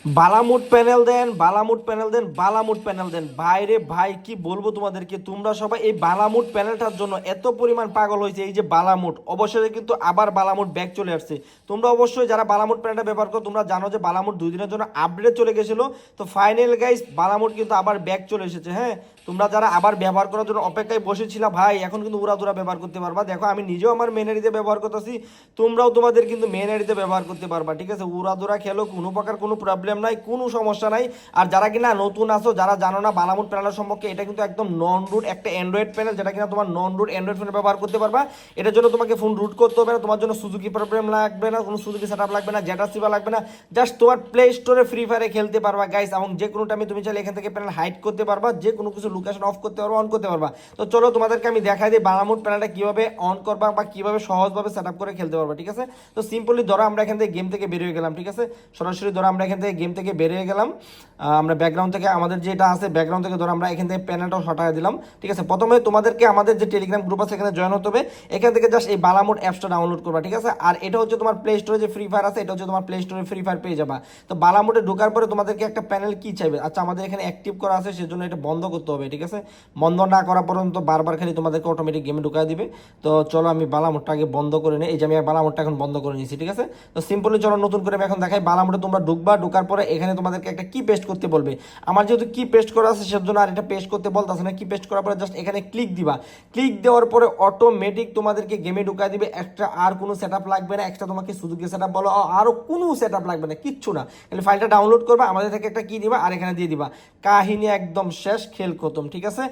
বালামুট panel দেন, বালামুট panel দেন, বালামুট panel দেন। ভাইরে ভাই কি বলবো তোমাদেরকে, তোমরা সবাই এই বালামুট প্যানেলটার জন্য এত পরিমাণ পাগল হয়েছে। এই যে বালামুট, অবশ্যই কিন্তু আবার বালামুট ব্যাক চলে আসছে। তোমরা অবশ্যই যারা বালামুট প্যানেলটা ব্যবহার করো তোমরা জানো যে বালামুট 2 দিনের জন্য আপডেট চলে গেছিলো। তো ফাইনাল গাইস বালামুট কিন্তু আবার ব্যাক চলে এসেছে। হ্যাঁ, তোমরা যারা আবার ব্যবহার করার জন্য অপেক্ষায় বসেছিলা ভাই, এখন কিন্তু উড়াদুরা ব্যবহার করতে পারবা। দেখো আমি নিজেও আমার মেন আইডিতে ব্যবহার করতেছি, তোমরাও তোমাদের কিন্তু মেন আইডিতে ব্যবহার করতে পারবা। ঠিক আছে, উড়াদুরা খেলো, কোনো প্রকার কোনো প্রবলেম নাই, কোনো সমস্যা নাই। আর যারা কিনা নতুন আসো, যারা জানো না বালামুট প্যানেলের সম্পর্কে, এটা কিন্তু একদম নন রুট একটা অ্যান্ড্রয়েড প্যানেল, যেটা কিনা তোমার নন রুট অ্যান্ড্রয়েড ফোনে ব্যবহার করতে পারবা। এটার জন্য তোমাকে ফোন রুট করতে হবে না, তোমার জন্য সুজুকি প্রবলেম লাগবে না, কোনো সুজুকি সেট আপ লাগবে না, জেটা সিবা লাগবে না। জাস্ট তোমার প্লে স্টোরে ফ্রি ফায়ারে খেলতে পারবা গাইস। এবং যে কোনো টাইমে তুমি চাইলে এখান থেকে প্যানেল হাইড করতে পারবা, যে কোনো কিছু লোকেশন অফ করতে পারবা, অন করতে পারবা। তো চলো তোমাদেরকে আমি দেখাই দিই বালামুট প্যানেলটা কিভাবে অন করবা বা কিভাবে সহজভাবে সেট আপ করে খেলতে পারবা। ঠিক আছে, তো সিম্পলি ধরো আমরা এখান থেকে গেম থেকে বের হয়ে গেলাম। ঠিক আছে, সরাসরি ধরো আমরা এখান থেকে গেম থেকে বের হয়ে গেলাম। আমরা ব্যাকগ্রাউন্ড থেকে আমাদের যেটা আছে ব্যাকগ্রাউন্ড থেকে ধরো আমরা এখান থেকে প্যানেলটাও হটাই দিলাম। ঠিক আছে, প্রথমে তোমাদেরকে আমাদের যে টেলিগ্রাম গ্রুপ আছে এখানে জয়েন হতে হবে। এখান থেকে জাস্ট এই বালামুট অ্যাপসটা ডাউনলোড করবা। ঠিক আছে, আর এটা হচ্ছে তোমার প্লে স্টোরে যে ফ্রি ফায়ার আছে, এটা হচ্ছে তোমার প্লে স্টোরে ফ্রি ফায়ার পেয়ে যাবা। তো বালামুটে ঢোকার পরে তোমাদেরকে একটা প্যানেল কি চাইবে, আচ্ছা আমাদের এখানে অ্যাক্টিভ করা আছে সেজন্য এটা বন্ধ করতে হবে। ঠিক আছে, বন্ধ না করা পর্যন্ত বারবার খালি তোমাদেরকে অটোমেটিক গেমে ঢুকাই দিবে। তো চলো আমি বালামুটটা আগে বন্ধ করে নিই। এই যে আমি বালামুটটা এখন বন্ধ করে নিয়েছি। ঠিক আছে, তো সিম্পলি চলো নতুন করে আমি এখন দেখাই। বালামুটে তোমরা ঢুকবা, ঢোকার পরে এখানে তোমাদেরকে একটা কি পেস্ট করতে বলবে। আমার যেহেতু কি পেস্ট করা আছে সেজন্য আর এটা পেস্ট করতে বলতেছে না। কি পেস্ট করার পরে জাস্ট এখানে ক্লিক দিবা। ক্লিক দেওয়ার পরে অটোমেটিক তোমাদেরকে গেমে ঢুকাই দিবে। একটা আর কোনো সেট আপ লাগবে না, একটা তোমাকে সুজুকি সেট আপ বলো, আরও কোনো সেট আপ লাগবে না, কিচ্ছু না। তাহলে ফাইলটা ডাউনলোড করবা, আমাদের থেকে একটা কি দিবা আর এখানে দিয়ে দিবা। কাহিনী একদম শেষ, খেল খতম। ঠিক আছে,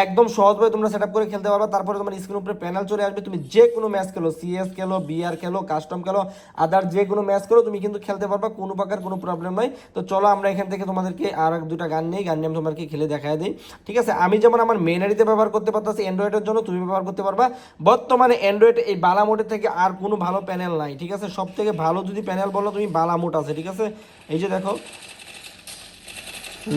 একদম সহজভাবে তোমরা সেট আপ করে খেলতে পারবা। তারপরে তোমার স্ক্রিন উপরে প্যানেল চলে আসবে, তুমি যে কোনো ম্যাচ খেলো, সিএস খেলো, বিআর খেলো, কাস্টম খেলো, আদার যে কোনো ম্যাচ খেলো, তুমি কিন্তু খেলতে পারবা, কোনো প্রকার কোনো প্রবলেম নাই। তো চলো আমরা এখান থেকে তোমাদেরকে আর এক দুটা গান নেই, গান নিয়ে আমি তোমাদেরকে খেলে দেখাই দিই। ঠিক আছে, আমি যেমন আমার মেন আইডিতে ব্যবহার করতে পারতেছি অ্যান্ড্রয়েডের জন্য, তুমি ব্যবহার করতে পারবা। বর্তমানে অ্যান্ড্রয়েড এই বালামোডের থেকে আর কোনো ভালো প্যানেল নাই। ঠিক আছে, সব থেকে ভালো যদি প্যানেল বলো তুমি বালামোড আছে। ঠিক আছে, এই যে দেখো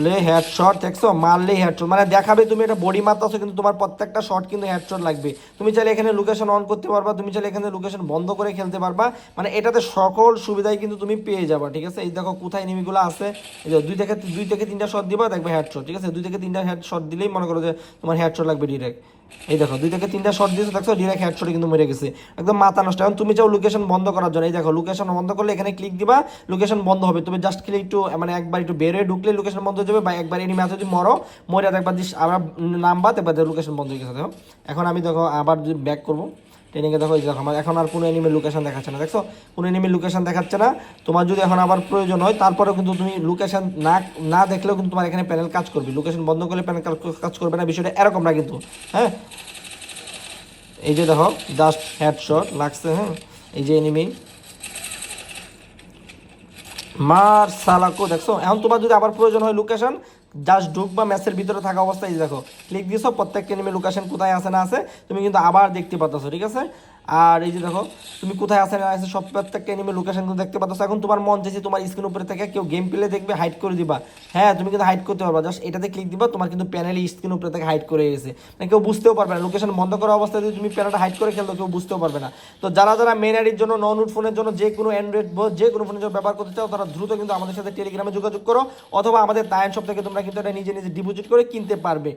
লে হেডশট, দেখছো মারলে হেডশট, মানে দেখাবে তুমি এটা বডি মারতেছো কিন্তু তোমার প্রত্যেকটা শট কিন্তু হেডশট লাগবে। তুমি চাইলে এখানে লোকেশন অন করতে পারবা, তুমি চাইলে এখানে লোকেশন বন্ধ করে খেলতে পারবা, মানে এটাতে সকল সুবিধাই কিন্তু তুমি পেয়ে যাবা। ঠিক আছে, এই দেখো কোথায় এনিমিগুলো আছে, এই যে দুই থেকে তিনটা শট দিবা দেখবে হেডশট। ঠিক আছে, 2 থেকে 3টা হেডশট দিলেই মনে করো যে তোমার হেডশট লাগবে ডিরেক্ট। এই দেখো 2 থেকে 3টা শট দিয়েছে, দেখছো ডিরেক্ট হেডশটে কিন্তু মরে গেছে, একদম মাথা নষ্ট। এখন তুমি চাও লোকেশন বন্ধ করার জন্য, এই দেখো লোকেশন বন্ধ করলে এখানে ক্লিক দিবা, লোকেশন বন্ধ হবে। তুমি জাস্ট ক্লিক একটু মানে একবার একটু বের হয়ে ঢুকলে লোকেশন বন্ধ হয়ে যাবে, বা একবার এনিমি আছে যদি মরো, মরে একবার আবার নামবা একবার লোকেশন বন্ধ হয়ে গেছে। দেখো এখন আমি দেখো আবার যদি ব্যাক করবো ট্রেনিংয়ে, দেখো এই দেখো আমার এখন আর কোনো এনিমির লোকেশন দেখাচ্ছে না, দেখছো কোনো এনিমির লোকেশন দেখাচ্ছে না। তোমার যদি এখন আবার প্রয়োজন হয় তারপরেও কিন্তু তুমি লোকেশন না না দেখলেও কিন্তু তোমার এখানে প্যানেল কাজ করবে, লোকেশন বন্ধ করলে প্যানেল কাজ করবে না, বিষয়টা এরকম না কিন্তু। হ্যাঁ, এই যে দেখো জাস্ট হেডশট লাগছে। হ্যাঁ, এই যে এনিমি মার সালাকো, দেখছো এখন তোমার যদি আবার প্রয়োজন হয় লোকেশন, জাস্ট ঢুকবা ম্যাচের ভিতরে থাকা অবস্থায় দেখো ক্লিক দিছো, প্রত্যেকটা এনিমি লোকেশন কোথায় আছে না আছে তুমি কিন্তু আবার দেখতে পাচ্ছ। ঠিক আছে, আর এই যে দেখো তুমি কোথায় আছে না আছে সব প্রত্যেকটা এনিমি লোকেশন কিন্তু দেখতে পাচ্ছ। এখন তোমার মন চাইছে তোমার স্ক্রিন উপরে থেকে কেউ গেম প্লে দেখবে হাইড করে দিবা, হ্যাঁ তুমি কিন্তু হাইড করতে পারবা, জাস্ট এটাতে ক্লিক দিবা, তোমার কিন্তু প্যানেল স্ক্রিন উপরে থেকে হাইড করে গেছে, মানে কেউ বুঝতেও পারবে না। লোকেশন বন্ধ করা অবস্থায় যদি তুমি প্যানেলটা হাইড করে খেলতো কেউ বুঝতেও পারবে না। তো যারা যারা মেন আইডির জন্য নন রুট ফোনের জন্য যে কোনো অ্যান্ড্রয়েড যে কোনো ফোনের জন্য ব্যবহার করতে চাও তারা দ্রুত কিন্তু আমাদের সাথে টেলিগ্রামে যোগাযোগ করো, অথবা আমাদের তায়ান শপ থেকে তোমরা কিন্তু এটা নিজে নিজে ডিপোজিট করে কিনতে পারবে।